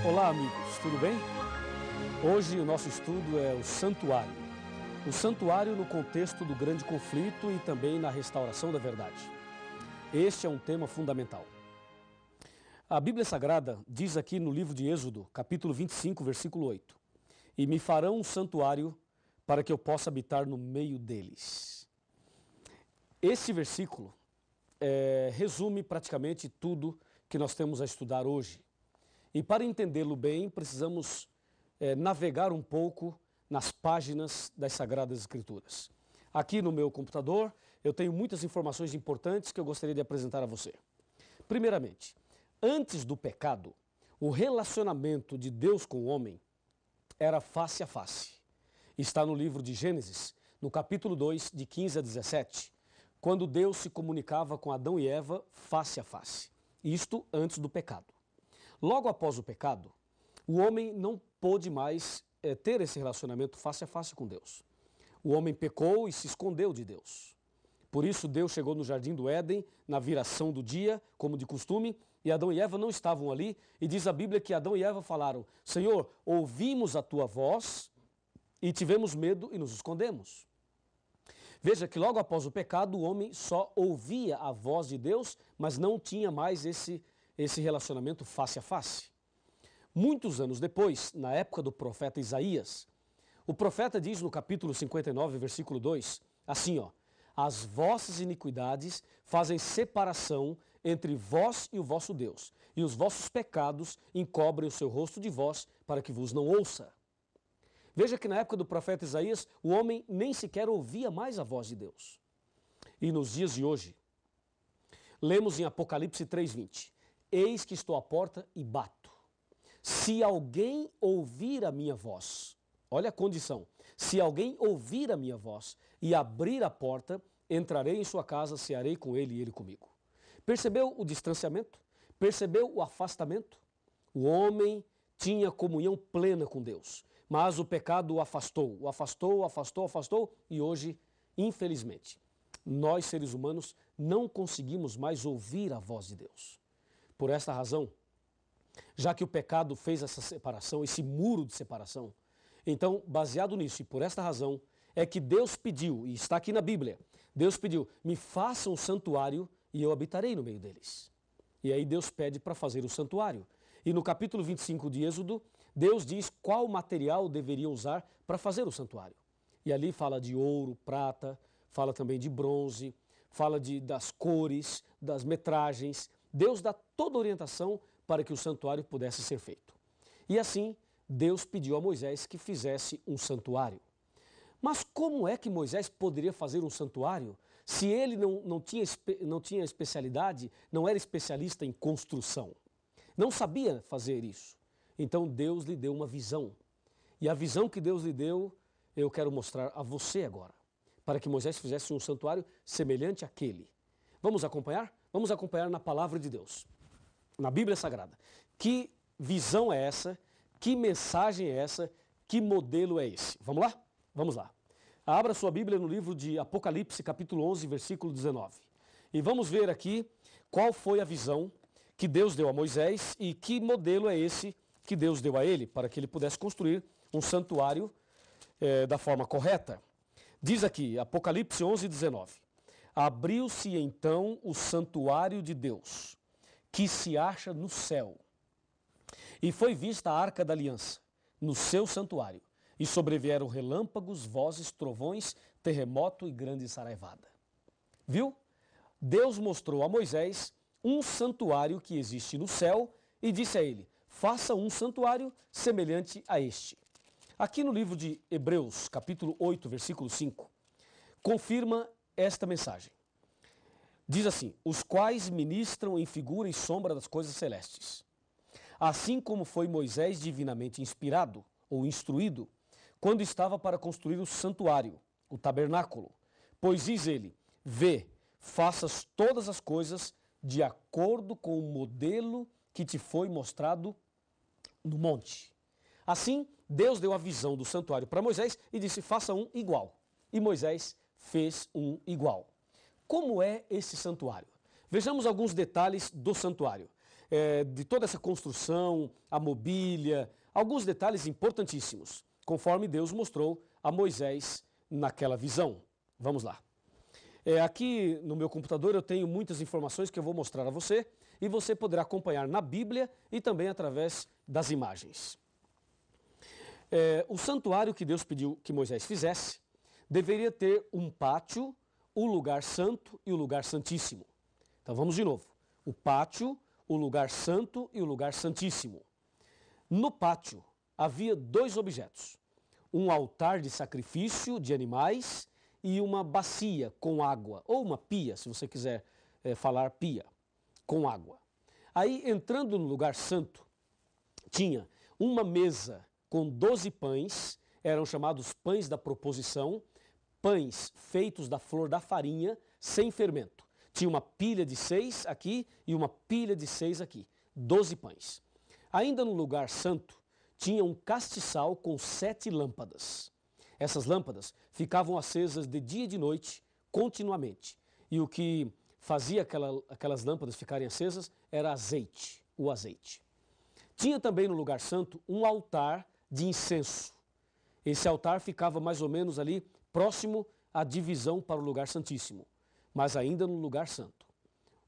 Olá, amigos, tudo bem? Hoje o nosso estudo é o santuário. O santuário no contexto do grande conflito e também na restauração da verdade. Este é um tema fundamental. A Bíblia Sagrada diz aqui no livro de Êxodo, capítulo 25, versículo 8: E me farão um santuário para que eu possa habitar no meio deles. Esse versículo resume praticamente tudo que nós temos a estudar hoje. E para entendê-lo bem, precisamos navegar um pouco nas páginas das Sagradas Escrituras. Aqui no meu computador, eu tenho muitas informações importantes que eu gostaria de apresentar a você. Primeiramente, antes do pecado, o relacionamento de Deus com o homem era face a face. Está no livro de Gênesis, no capítulo 2, de 15 a 17, quando Deus se comunicava com Adão e Eva face a face. Isto antes do pecado. Logo após o pecado, o homem não pôde mais ter esse relacionamento face a face com Deus. O homem pecou e se escondeu de Deus. Por isso Deus chegou no jardim do Éden, na viração do dia, como de costume, e Adão e Eva não estavam ali, e diz a Bíblia que Adão e Eva falaram: Senhor, ouvimos a tua voz e tivemos medo e nos escondemos. Veja que logo após o pecado, o homem só ouvia a voz de Deus, mas não tinha mais esse relacionamento face a face. Muitos anos depois, na época do profeta Isaías, o profeta diz no capítulo 59, versículo 2, assim, as vossas iniquidades fazem separação entre vós e o vosso Deus, e os vossos pecados encobrem o seu rosto de vós, para que vos não ouça. Veja que na época do profeta Isaías, o homem nem sequer ouvia mais a voz de Deus. E nos dias de hoje, lemos em Apocalipse 3:20, eis que estou à porta e bato. Se alguém ouvir a minha voz, olha a condição, se alguém ouvir a minha voz e abrir a porta, entrarei em sua casa, cearei com ele e ele comigo. Percebeu o distanciamento? Percebeu o afastamento? O homem tinha comunhão plena com Deus, mas o pecado o afastou, e hoje, infelizmente, nós seres humanos não conseguimos mais ouvir a voz de Deus. Por esta razão, já que o pecado fez essa separação, esse muro de separação, então, baseado nisso e por esta razão, é que Deus pediu, e está aqui na Bíblia, Deus pediu, me faça um santuário e eu habitarei no meio deles. E aí Deus pede para fazer o santuário. E no capítulo 25 de Êxodo, Deus diz qual material deveriam usar para fazer o santuário. E ali fala de ouro, prata, fala também de bronze, fala das cores, das metragens. Deus dá toda a orientação para que o santuário pudesse ser feito. E assim, Deus pediu a Moisés que fizesse um santuário. Mas como é que Moisés poderia fazer um santuário se ele não tinha especialidade, não era especialista em construção? Não sabia fazer isso. Então Deus lhe deu uma visão. E a visão que Deus lhe deu, eu quero mostrar a você agora, para que Moisés fizesse um santuário semelhante àquele. Vamos acompanhar? Vamos acompanhar na palavra de Deus, na Bíblia Sagrada. Que visão é essa? Que mensagem é essa? Que modelo é esse? Vamos lá? Vamos lá. Abra sua Bíblia no livro de Apocalipse, capítulo 11, versículo 19. E vamos ver aqui qual foi a visão que Deus deu a Moisés e que modelo é esse que Deus deu a ele, para que ele pudesse construir um santuário da forma correta. Diz aqui, Apocalipse 11, 19. Abriu-se então o santuário de Deus, que se acha no céu. E foi vista a arca da aliança, no seu santuário, e sobrevieram relâmpagos, vozes, trovões, terremoto e grande saraivada. Viu? Deus mostrou a Moisés um santuário que existe no céu e disse a ele, faça um santuário semelhante a este. Aqui no livro de Hebreus, capítulo 8, versículo 5, confirma esta mensagem. Diz assim, os quais ministram em figura e sombra das coisas celestes. Assim como foi Moisés divinamente inspirado ou instruído, quando estava para construir o santuário, o tabernáculo. Pois diz ele, vê, faças todas as coisas de acordo com o modelo que te foi mostrado no monte. Assim, Deus deu a visão do santuário para Moisés e disse, faça um igual. E Moisés fez um igual. Como é esse santuário? Vejamos alguns detalhes do santuário. de toda essa construção, a mobília, alguns detalhes importantíssimos, conforme Deus mostrou a Moisés naquela visão. Vamos lá. Aqui no meu computador eu tenho muitas informações que eu vou mostrar a você e você poderá acompanhar na Bíblia e também através das imagens. O santuário que Deus pediu que Moisés fizesse deveria ter um pátio, o lugar santo e o lugar santíssimo. Então vamos de novo. O pátio, o lugar santo e o lugar santíssimo. No pátio havia dois objetos. Um altar de sacrifício de animais e uma bacia com água, ou uma pia, se você quiser falar pia, com água. Aí, entrando no lugar santo, tinha uma mesa com 12 pães, eram chamados pães da proposição, pães feitos da flor da farinha, sem fermento. Tinha uma pilha de 6 aqui e uma pilha de 6 aqui, 12 pães. Ainda no lugar santo, tinha um castiçal com 7 lâmpadas. Essas lâmpadas ficavam acesas de dia e de noite, continuamente. E o que fazia aquelas lâmpadas ficarem acesas era azeite, o azeite. Tinha também no lugar santo um altar de incenso. Esse altar ficava mais ou menos ali próximo à divisão para o lugar santíssimo, mas ainda no lugar santo.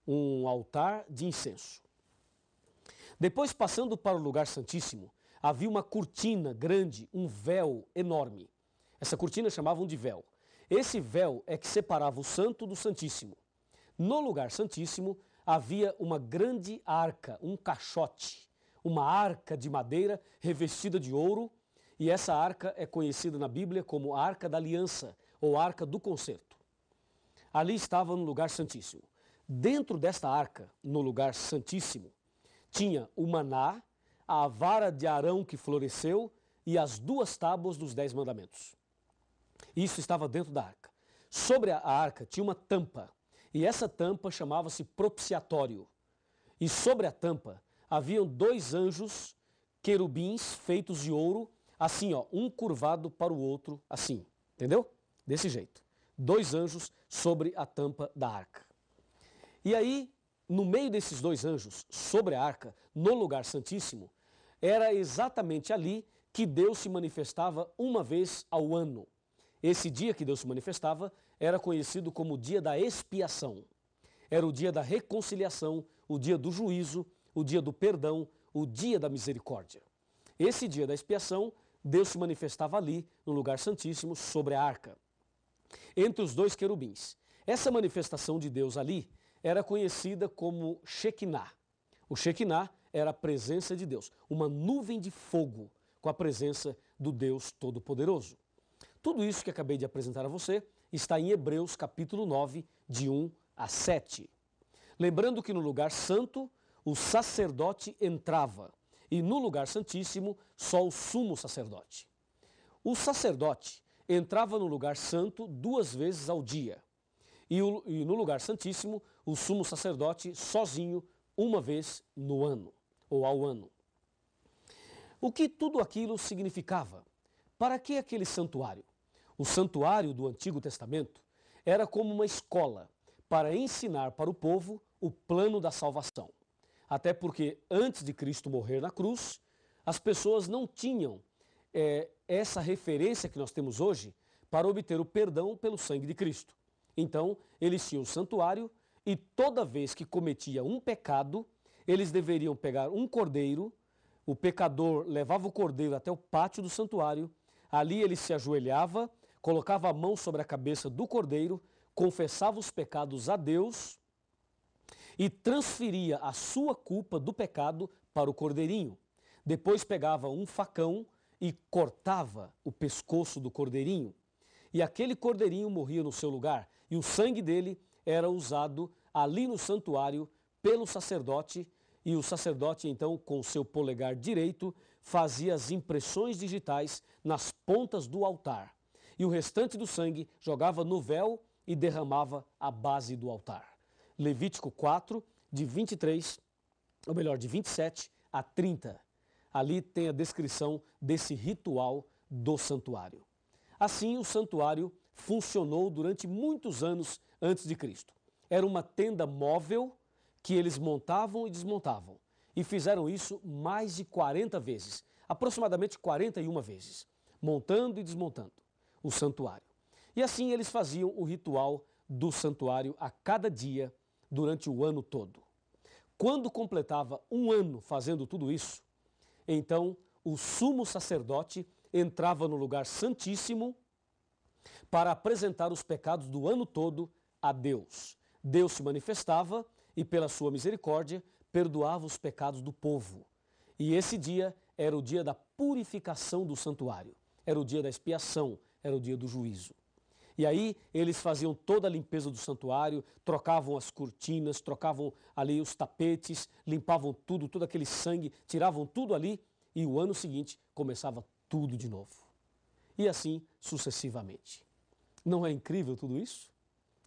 Um altar de incenso. Depois, passando para o lugar santíssimo, havia uma cortina grande, um véu enorme. Essa cortina chamavam de véu. Esse véu é que separava o santo do santíssimo. No lugar santíssimo havia uma grande arca, um caixote, uma arca de madeira revestida de ouro, e essa arca é conhecida na Bíblia como a Arca da Aliança ou Arca do Concerto. Ali estava no lugar santíssimo. Dentro desta arca, no lugar santíssimo, tinha o maná, a vara de Arão que floresceu e as 2 tábuas dos 10 mandamentos. Isso estava dentro da arca. Sobre a arca tinha uma tampa, e essa tampa chamava-se propiciatório. E sobre a tampa haviam 2 anjos querubins feitos de ouro, assim, ó, um curvado para o outro, assim, entendeu? Desse jeito. 2 anjos sobre a tampa da arca. E aí, no meio desses 2 anjos, sobre a arca, no lugar santíssimo, era exatamente ali que Deus se manifestava uma vez ao ano. Esse dia que Deus se manifestava era conhecido como o dia da expiação. Era o dia da reconciliação, o dia do juízo, o dia do perdão, o dia da misericórdia. Esse dia da expiação, Deus se manifestava ali, no lugar santíssimo, sobre a arca, entre os 2 querubins. Essa manifestação de Deus ali era conhecida como Shekinah. O Shekinah era a presença de Deus, uma nuvem de fogo com a presença do Deus Todo-Poderoso. Tudo isso que acabei de apresentar a você está em Hebreus capítulo 9, de 1 a 7. Lembrando que no lugar santo o sacerdote entrava e no lugar santíssimo só o sumo sacerdote. O sacerdote entrava no lugar santo 2 vezes ao dia e no lugar santíssimo o sumo sacerdote sozinho 1 vez no ano ou ao ano. O que tudo aquilo significava? Para que aquele santuário? O santuário do Antigo Testamento era como uma escola para ensinar para o povo o plano da salvação. Até porque antes de Cristo morrer na cruz, as pessoas não tinham essa referência que nós temos hoje para obter o perdão pelo sangue de Cristo. Então, eles tinham o santuário e toda vez que cometia um pecado, eles deveriam pegar um cordeiro, o pecador levava o cordeiro até o pátio do santuário, ali ele se ajoelhava, colocava a mão sobre a cabeça do cordeiro, confessava os pecados a Deus e transferia a sua culpa do pecado para o cordeirinho. Depois pegava um facão e cortava o pescoço do cordeirinho. E aquele cordeirinho morria no seu lugar e o sangue dele era usado ali no santuário pelo sacerdote, e o sacerdote então com o seu polegar direito fazia as impressões digitais nas pontas do altar. E o restante do sangue jogava no véu e derramava à base do altar. Levítico 4, de 27 a 30. Ali tem a descrição desse ritual do santuário. Assim, o santuário funcionou durante muitos anos antes de Cristo. Era uma tenda móvel que eles montavam e desmontavam. e fizeram isso mais de 40 vezes, aproximadamente 41 vezes, montando e desmontando o santuário. E assim eles faziam o ritual do santuário a cada dia durante o ano todo. Quando completava um ano fazendo tudo isso, então o sumo sacerdote entrava no lugar santíssimo para apresentar os pecados do ano todo a Deus. Deus se manifestava e, pela sua misericórdia, perdoava os pecados do povo. E esse dia era o dia da purificação do santuário, era o dia da expiação, era o dia do juízo. E aí eles faziam toda a limpeza do santuário, trocavam as cortinas, trocavam ali os tapetes, limpavam tudo, todo aquele sangue, tiravam tudo ali e o ano seguinte começava tudo de novo. E assim sucessivamente. Não é incrível tudo isso?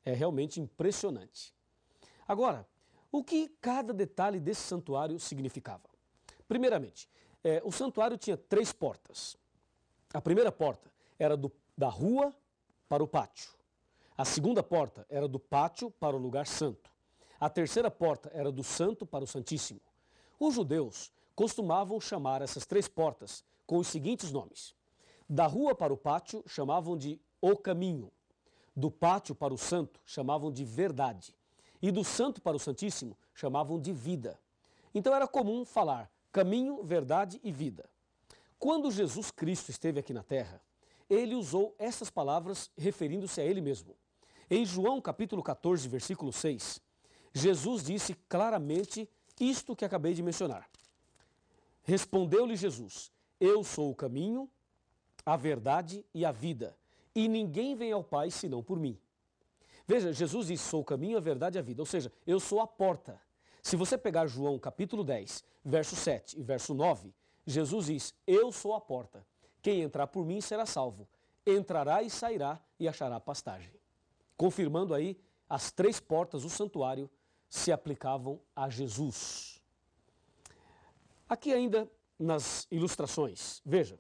É realmente impressionante. Agora, o que cada detalhe desse santuário significava? Primeiramente, o santuário tinha 3 portas. A primeira porta era da rua para o pátio. A segunda porta era do pátio para o lugar santo. A terceira porta era do santo para o santíssimo. Os judeus costumavam chamar essas 3 portas com os seguintes nomes. Da rua para o pátio chamavam de o caminho. Do pátio para o santo chamavam de verdade. E do santo para o santíssimo chamavam de vida. Então era comum falar caminho, verdade e vida. Quando Jesus Cristo esteve aqui na terra, ele usou essas palavras referindo-se a ele mesmo. Em João capítulo 14, versículo 6, Jesus disse claramente isto que acabei de mencionar. Respondeu-lhe Jesus, eu sou o caminho, a verdade e a vida, e ninguém vem ao Pai senão por mim. Veja, Jesus disse, sou o caminho, a verdade e a vida, ou seja, eu sou a porta. Se você pegar João capítulo 10, verso 7 e verso 9, Jesus diz, eu sou a porta. Quem entrar por mim será salvo. Entrará e sairá e achará pastagem. Confirmando aí, as 3 portas do santuário se aplicavam a Jesus. Aqui ainda nas ilustrações, veja,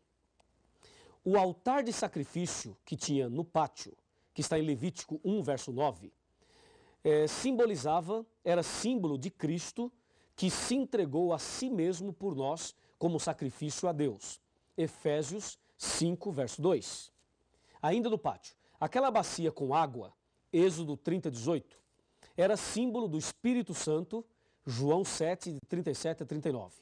o altar de sacrifício que tinha no pátio, que está em Levítico 1, verso 9, era símbolo de Cristo que se entregou a si mesmo por nós como sacrifício a Deus. Efésios 5, verso 2. Ainda no pátio, aquela bacia com água, Êxodo 30, 18, era símbolo do Espírito Santo, João 7, de 37 a 39.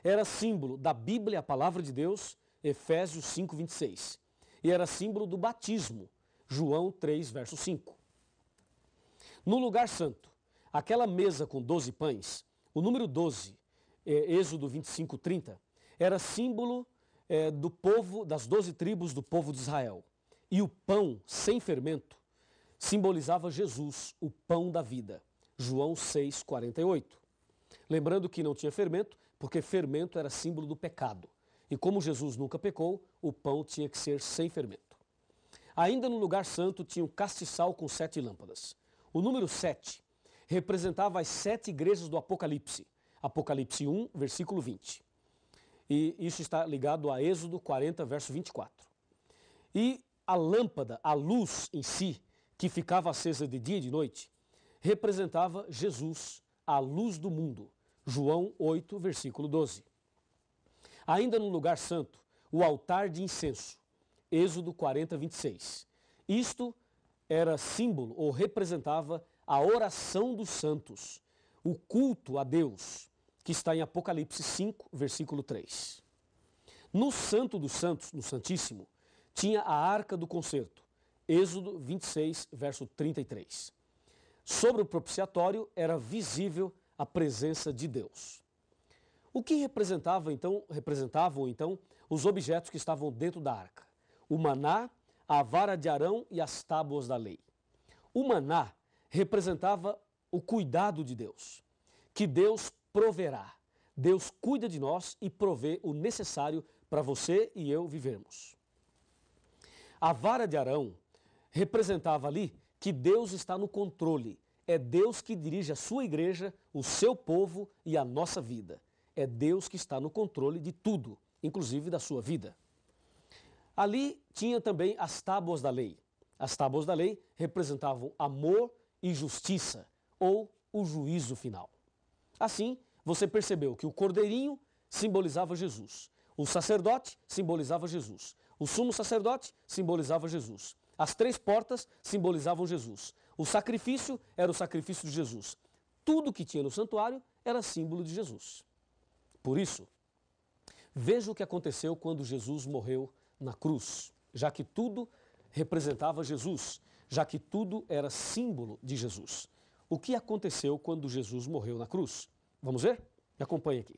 Era símbolo da Bíblia, a palavra de Deus, Efésios 5, 26. E era símbolo do batismo, João 3, verso 5. No lugar santo, aquela mesa com 12 pães, o número 12, Êxodo 25, 30, era símbolo do povo, das 12 tribos do povo de Israel. E o pão sem fermento simbolizava Jesus, o pão da vida. João 6, 48. Lembrando que não tinha fermento, porque fermento era símbolo do pecado. E como Jesus nunca pecou, o pão tinha que ser sem fermento. Ainda no lugar santo tinha um castiçal com 7 lâmpadas. O número 7 representava as 7 igrejas do Apocalipse. Apocalipse 1, versículo 20. E isso está ligado a Êxodo 40, verso 24. E a lâmpada, a luz em si, que ficava acesa de dia e de noite, representava Jesus, a luz do mundo. João 8, versículo 12. Ainda no lugar santo, o altar de incenso. Êxodo 40, 26. Isto era símbolo ou representava a oração dos santos, o culto a Deus, que está em Apocalipse 5, versículo 3. No Santo dos Santos, no Santíssimo, tinha a Arca do Concerto, Êxodo 26, verso 33. Sobre o propiciatório era visível a presença de Deus. O que representavam então os objetos que estavam dentro da arca? O maná, a vara de Arão e as tábuas da lei. O maná representava o cuidado de Deus, que Deus proverá. Deus cuida de nós e provê o necessário para você e eu vivermos. A vara de Arão representava ali que Deus está no controle. É Deus que dirige a sua igreja, o seu povo e a nossa vida. É Deus que está no controle de tudo, inclusive da sua vida. Ali tinha também as tábuas da lei. As tábuas da lei representavam amor e justiça, ou o juízo final. Assim, você percebeu que o cordeirinho simbolizava Jesus, o sacerdote simbolizava Jesus, o sumo sacerdote simbolizava Jesus, as 3 portas simbolizavam Jesus, o sacrifício era o sacrifício de Jesus. Tudo que tinha no santuário era símbolo de Jesus. Por isso, veja o que aconteceu quando Jesus morreu na cruz, já que tudo representava Jesus, já que tudo era símbolo de Jesus. O que aconteceu quando Jesus morreu na cruz? Vamos ver? Me acompanhe aqui.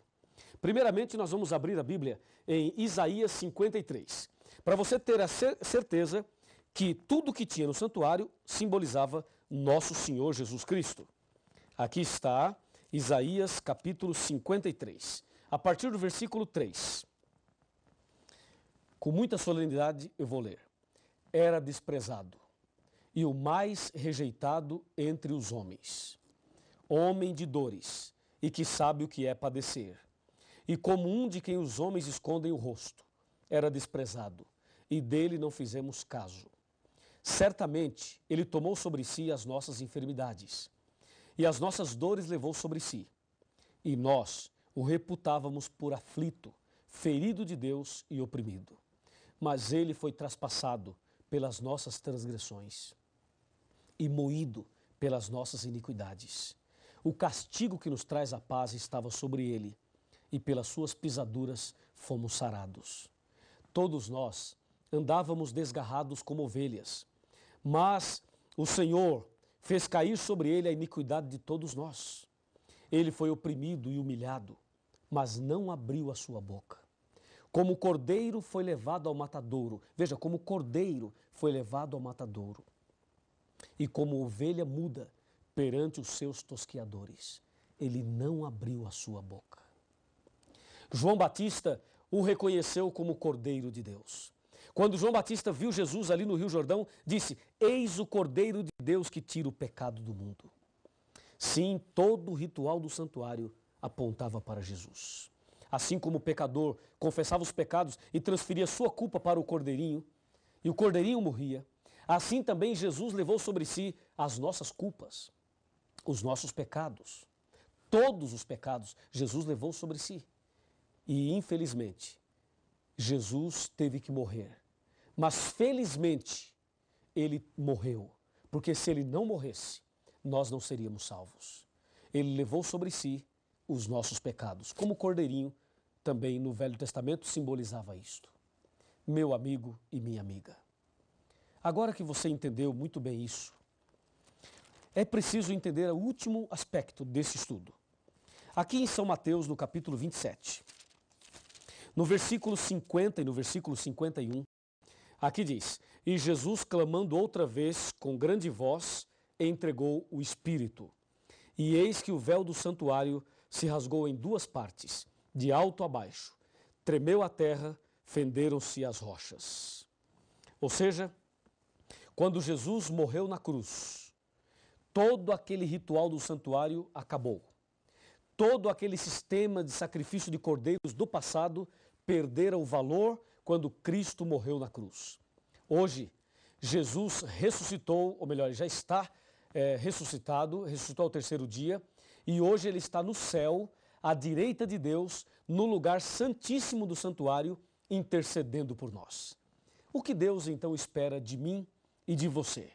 Primeiramente, nós vamos abrir a Bíblia em Isaías 53, para você ter a certeza que tudo que tinha no santuário simbolizava nosso Senhor Jesus Cristo. Aqui está Isaías capítulo 53, a partir do versículo 3. Com muita solenidade eu vou ler. Era desprezado e o mais rejeitado entre os homens, homem de dores e que sabe o que é padecer. E como um de quem os homens escondem o rosto, era desprezado e dele não fizemos caso. Certamente ele tomou sobre si as nossas enfermidades e as nossas dores levou sobre si. E nós o reputávamos por aflito, ferido de Deus e oprimido. Mas ele foi traspassado pelas nossas transgressões e moído pelas nossas iniquidades. O castigo que nos traz a paz estava sobre ele, e pelas suas pisaduras fomos sarados. Todos nós andávamos desgarrados como ovelhas, mas o Senhor fez cair sobre ele a iniquidade de todos nós. Ele foi oprimido e humilhado, mas não abriu a sua boca. Como cordeiro foi levado ao matadouro, veja, como cordeiro foi levado ao matadouro, e como ovelha muda perante os seus tosqueadores, ele não abriu a sua boca. João Batista o reconheceu como Cordeiro de Deus. Quando João Batista viu Jesus ali no Rio Jordão, disse: eis o Cordeiro de Deus que tira o pecado do mundo. Sim, todo o ritual do santuário apontava para Jesus. Assim como o pecador confessava os pecados e transferia sua culpa para o cordeirinho, e o cordeirinho morria, assim também Jesus levou sobre si as nossas culpas, os nossos pecados. Todos os pecados Jesus levou sobre si. E, infelizmente, Jesus teve que morrer. Mas, felizmente, ele morreu. Porque se ele não morresse, nós não seríamos salvos. Ele levou sobre si os nossos pecados. Como o cordeirinho, também no Velho Testamento, simbolizava isto. Meu amigo e minha amiga. Agora que você entendeu muito bem isso, é preciso entender o último aspecto desse estudo. Aqui em São Mateus, no capítulo 27, no versículo 50 e no versículo 51, aqui diz: e Jesus, clamando outra vez com grande voz, entregou o Espírito. E eis que o véu do santuário se rasgou em 2 partes, de alto a baixo. Tremeu a terra, fenderam-se as rochas. Ou seja, quando Jesus morreu na cruz, todo aquele ritual do santuário acabou. Todo aquele sistema de sacrifício de cordeiros do passado perderam o valor quando Cristo morreu na cruz. Hoje, Jesus ressuscitou, ou melhor, já está ressuscitado, ressuscitou ao 3º dia, e hoje ele está no céu, à direita de Deus, no lugar santíssimo do santuário, intercedendo por nós. O que Deus então espera de mim e de você?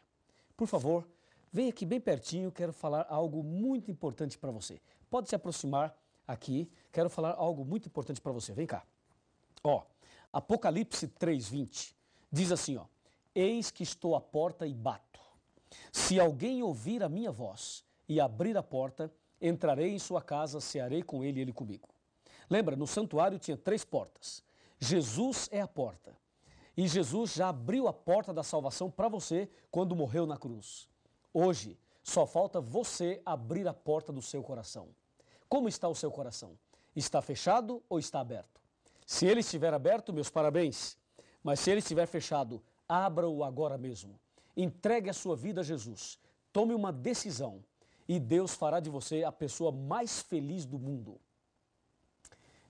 Por favor, vem aqui bem pertinho, quero falar algo muito importante para você. Pode se aproximar aqui, quero falar algo muito importante para você. Vem cá. Apocalipse 3:20 diz assim, eis que estou à porta e bato. Se alguém ouvir a minha voz e abrir a porta, entrarei em sua casa, cearei com ele e ele comigo. Lembra, no santuário tinha 3 portas. Jesus é a porta. E Jesus já abriu a porta da salvação para você quando morreu na cruz. Hoje, só falta você abrir a porta do seu coração. Como está o seu coração? Está fechado ou está aberto? Se ele estiver aberto, meus parabéns. Mas se ele estiver fechado, abra-o agora mesmo. Entregue a sua vida a Jesus. Tome uma decisão e Deus fará de você a pessoa mais feliz do mundo.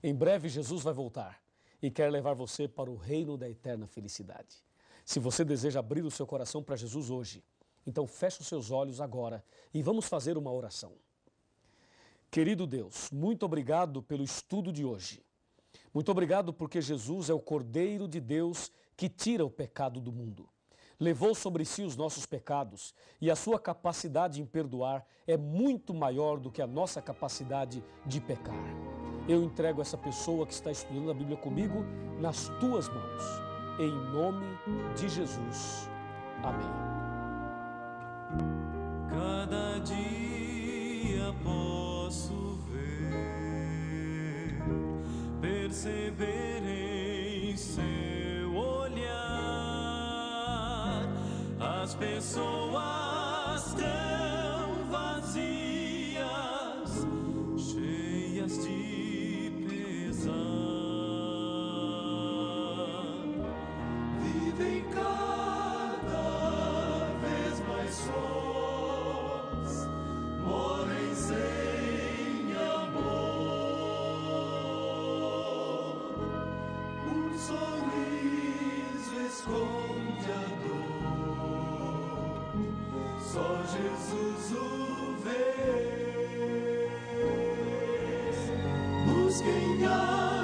Em breve Jesus vai voltar e quer levar você para o reino da eterna felicidade. Se você deseja abrir o seu coração para Jesus hoje, então feche os seus olhos agora e vamos fazer uma oração. Querido Deus, muito obrigado pelo estudo de hoje. Muito obrigado porque Jesus é o Cordeiro de Deus que tira o pecado do mundo. Levou sobre si os nossos pecados e a sua capacidade em perdoar é muito maior do que a nossa capacidade de pecar. Eu entrego essa pessoa que está estudando a Bíblia comigo nas tuas mãos. Em nome de Jesus. Amém. Cada dia posso ver, perceber em seu olhar as pessoas tão vazias, cheias de pesar, vivem cada vez mais sós, morrem sem amor. Um sorriso esconde a dor, só Jesus o vê. Busquem a